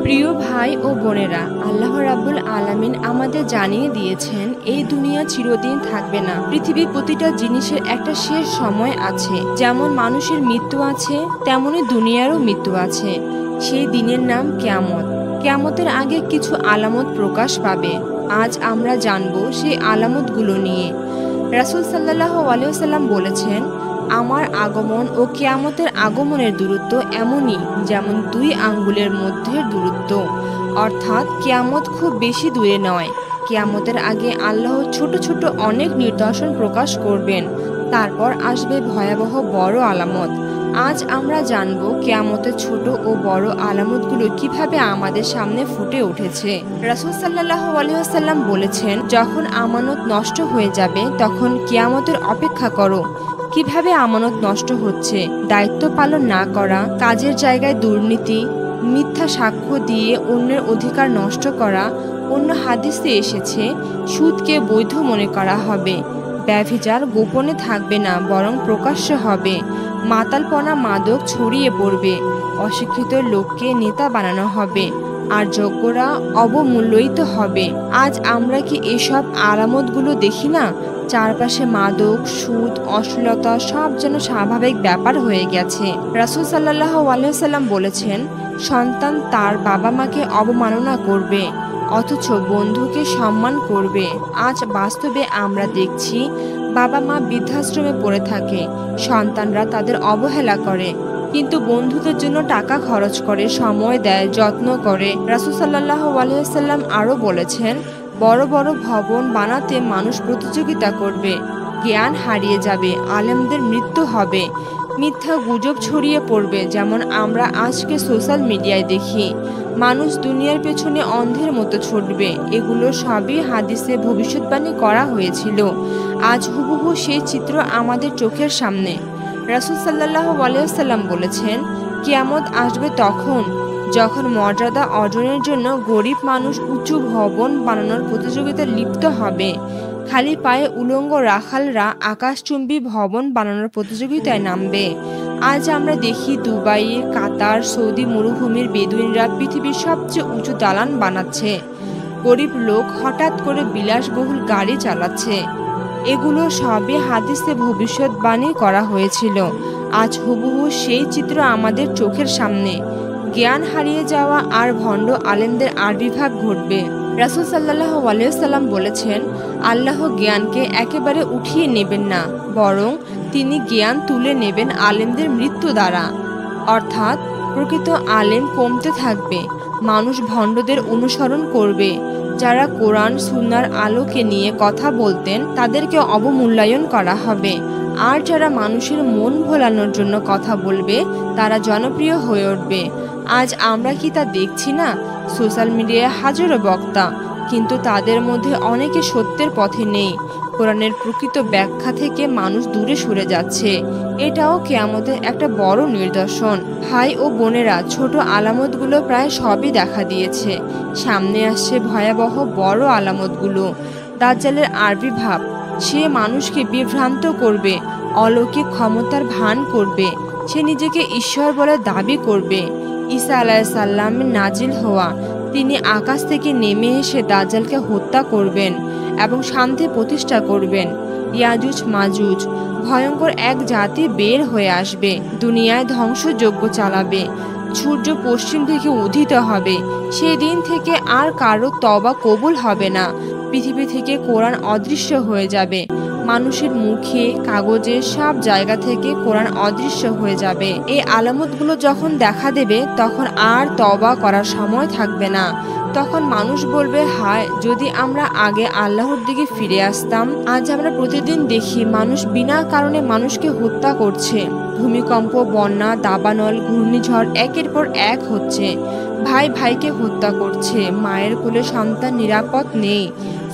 প্রিয় ভাই ও বোনেরা, আল্লাহ রাব্বুল আলামিন আমাদের জানিয়ে দিয়েছেন এই দুনিয়া চিরদিন থাকবে না। পৃথিবীর প্রতিটা জিনিসের একটা শেষ সময় আছে। যেমন মানুষের মৃত্যু আছে, তেমনি দুনিয়ারও মৃত্যু আছে। সেই দিনের নাম কিয়ামত। কিয়ামতের আগে কিছু আলামত প্রকাশ পাবে। আজ আমরা জানব সেই আলামতগুলো নিয়ে। রাসূল সাল্লাল্লাহু আলাইহি ওয়াসাল্লাম বলেছেন, আমার আগমন ও কিয়ামতের আগমনের দূরত্ব এমনই যেমন দুই আঙ্গুলের মধ্যের দূরত্ব। অর্থাৎ কিয়ামত খুব বেশি দূরে নয়। কিয়ামতের আগে আল্লাহ ছোট ছোট অনেক নিদর্শন প্রকাশ করবেন। তারপর আসবে ভয়াবহ বড় আলামত। আজ আমরা জানব কিয়ামতের ছোট ও বড় আলামতগুলো কিভাবে আমাদের সামনে ফুটে উঠেছে। রাসূল সাল্লাল্লাহু আলাইহি ওয়াসাল্লাম বলেছেন, যখন আমানত নষ্ট হয়ে যাবে তখন কিয়ামতের অপেক্ষা করো। কিভাবে আমানত নষ্ট হচ্ছে? দায়িত্ব পালন না করা, কাজের জায়গায় দুর্নীতি, মিথ্যা সাক্ষ্য দিয়ে অন্যের অধিকার নষ্ট করা। অন্য হাদিসে এসেছে, সুদকে বৈধ মনে করা হবে। ব্যভিচার গোপনে থাকবে না, বরং প্রকাশ্য হবে। মাতালপনা, মাদক ছড়িয়ে পড়বে। অশিক্ষিত লোককে নেতা বানানো হবে, আর যোগ্যরা অবমূল্যায়িত হবে। আজ আমরা কি এসব আলামতগুলো দেখি না? চারপাশে মাদক, সুদ, অশ্লীলতা সব যেন স্বাভাবিক ব্যাপার হয়ে গেছে। রাসূল সাল্লাল্লাহু আলাইহি ওয়াসাল্লাম বলেছেন, সন্তান তার বাবা মাকে অবমাননা করবে, অথচ বন্ধুকে সম্মান করবে। আজ বাস্তবে আমরা দেখছি, বাবা মা বৃদ্ধাশ্রমে পড়ে থাকে, সন্তানরা তাদের অবহেলা করে, কিন্তু বন্ধুদের জন্য টাকা খরচ করে, সময় দেয়, যত্ন করে। রাসূল সাল্লাল্লাহু আলাইহি ওয়াসাল্লাম আরও বলেছেন, বড় বড় ভবন বানাতে মানুষ প্রতিযোগিতা করবে, জ্ঞান হারিয়ে যাবে, আলেমদের মৃত্যু হবে, মিথ্যা গুজব ছড়িয়ে পড়বে। যেমন আমরা আজকে সোশ্যাল মিডিয়ায় দেখি, মানুষ দুনিয়ার পেছনে অন্ধের মতো ছুটবে। এগুলো সবই হাদিসে ভবিষ্যৎবাণী করা হয়েছিল। আজ হুবহু সেই চিত্র আমাদের চোখের সামনে। রাসূল সাল্লাল্লাহু আলাইহি ওয়াসাল্লাম বলেছেন, কিয়ামত আসবে তখন যখন মর্যাদা অর্জনের জন্য গরিব মানুষ উঁচু ভবন বানানোর প্রতিযোগিতায় লিপ্ত হবে। খালি পায়ে উলঙ্গ রাখালরা আকাশচুম্বী ভবন বানানোর প্রতিযোগিতায় নামবে। আজ আমরা দেখি দুবাই, কাতার, সৌদি মরুভূমির বেদুইনরা পৃথিবীর সবচেয়ে উঁচু দালান বানাচ্ছে। গরিব লোক হঠাৎ করে বিলাসবহুল গাড়ি চালাচ্ছে। এগুলো সবই হাদিসে ভবিষ্যৎবাণী করা হয়েছিল। আজ হুবহু সেই চিত্র আমাদের চোখের সামনে। জ্ঞান হারিয়ে যাওয়া আর ভণ্ড আলেমদের আবির্ভাব ঘটবে। রাসূল সাল্লাল্লাহু আলাইহি ওয়াসাল্লাম বলেছেন, আল্লাহ জ্ঞানকে একেবারে উঠিয়ে নেবেন না, বরং তিনি জ্ঞান তুলে নেবেন আলেমদের মৃত্যু দ্বারা। অর্থাৎ প্রকৃত আলেম কমতে থাকবে। মানুষ ভণ্ডদের অনুসরণ করবে। যারা কোরআন সুন্নাহর আলোকে নিয়ে কথা বলতেন তাদেরকে অবমূল্যায়ন করা হবে। আর যারা মানুষের মন ভোলানোর জন্য কথা বলবে তারা জনপ্রিয় হয়ে উঠবে। আজ আমরা কি তা দেখছি না? সোশ্যাল মিডিয়ায় হাজারো বক্তা, কিন্তু তাদের মধ্যে অনেকে সত্যের পথে নেই। কোরআনের প্রকৃত ব্যাখ্যা থেকে মানুষ দূরে সরে যাচ্ছে। এটাও কিয়ামতের একটা বড় নিদর্শন। ভাই ও বোনেরা, ছোট আলামতগুলো প্রায় সবই দেখা দিয়েছে। সামনে আসছে ভয়াবহ বড় আলামতগুলো। দাজ্জালের আবির্ভাব, সে মানুষকে বিভ্রান্ত করবে, অলৌকিক ক্ষমতার ভান করবে, সে নিজেকে ঈশ্বর বলে দাবি করবে। ঈসা আলাইহিস সালামের নাজিল হওয়া, তিনি আকাশ থেকে নেমে এসে দাজ্জালকে হত্যা করবেন এবং শান্তি প্রতিষ্ঠা করবেন। ইয়াজুজ মাজুজ, ভয়ঙ্কর এক জাতি বের হয়ে আসবে, দুনিয়ায় ধ্বংসযজ্ঞ চালাবে। সূর্য পশ্চিম থেকে উদিত হবে। সেদিন থেকে আর কারো তওবা কবুল হবে না। পৃথিবী থেকে কোরআন অদৃশ্য হয়ে যাবে। মানুষের মুখে, কাগজে, সব জায়গা থেকে কোরআন অদৃশ্য হয়ে যাবে। এই আলামতগুলো যখন দেখা দেবে তখন আর তওবা করার সময় থাকবে না। তখন মানুষ বলবে, হায় যদি আমরা আগে আল্লাহর দিকে ফিরে আসতাম। আজ আমরা প্রতিদিন দেখি মানুষ বিনা কারণে মানুষকে হত্যা করছে। ভূমিকম্প, বন্যা, দাবানল, ঘূর্ণিঝড় একের পর এক হচ্ছে। ভাই ভাইকে হত্যা করছে। মায়ের কোলে সন্তান নিরাপদ নেই।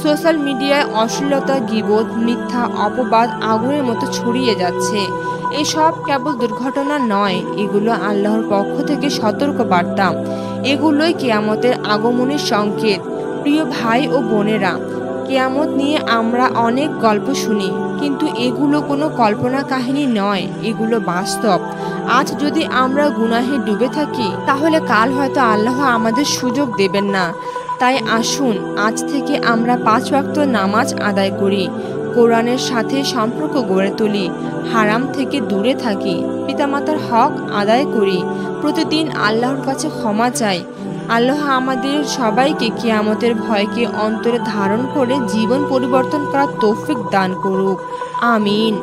সোশ্যাল মিডিয়ায় অশ্লীলতা, গীবত, মিথ্যা, অপবাদ আগুনের মতো ছড়িয়ে যাচ্ছে। এসব কেবল দুর্ঘটনা নয়, এগুলো আল্লাহর পক্ষ থেকে সতর্ক বার্তা। এগুলোই কিয়ামতের আগমনের সংকেত। প্রিয় ভাই ও বোনেরা, কিয়ামত নিয়ে আমরা অনেক গল্প শুনি, কিন্তু এগুলো কোনো কল্পনা কাহিনী নয়, এগুলো বাস্তব। আজ যদি আমরা গুনাহে ডুবে থাকি, তাহলে কাল হয়তো আল্লাহ আমাদের সুযোগ দেবেন না। তাই আসুন আজ থেকে আমরা 5 ওয়াক্ত নামাজ আদায় করি, কোরআনের সাথে সম্পর্ক গড়ে তুলি, হারাম থেকে দূরে থাকি, পিতামাতার হক আদায় করি, প্রতিদিন আল্লাহর কাছে ক্ষমা চাই। আল্লাহ আমাদের সবাইকে কিয়ামতের ভয়কে অন্তরে ধারণ করে জীবন পরিবর্তন করার তৌফিক দান করুক। আমিন।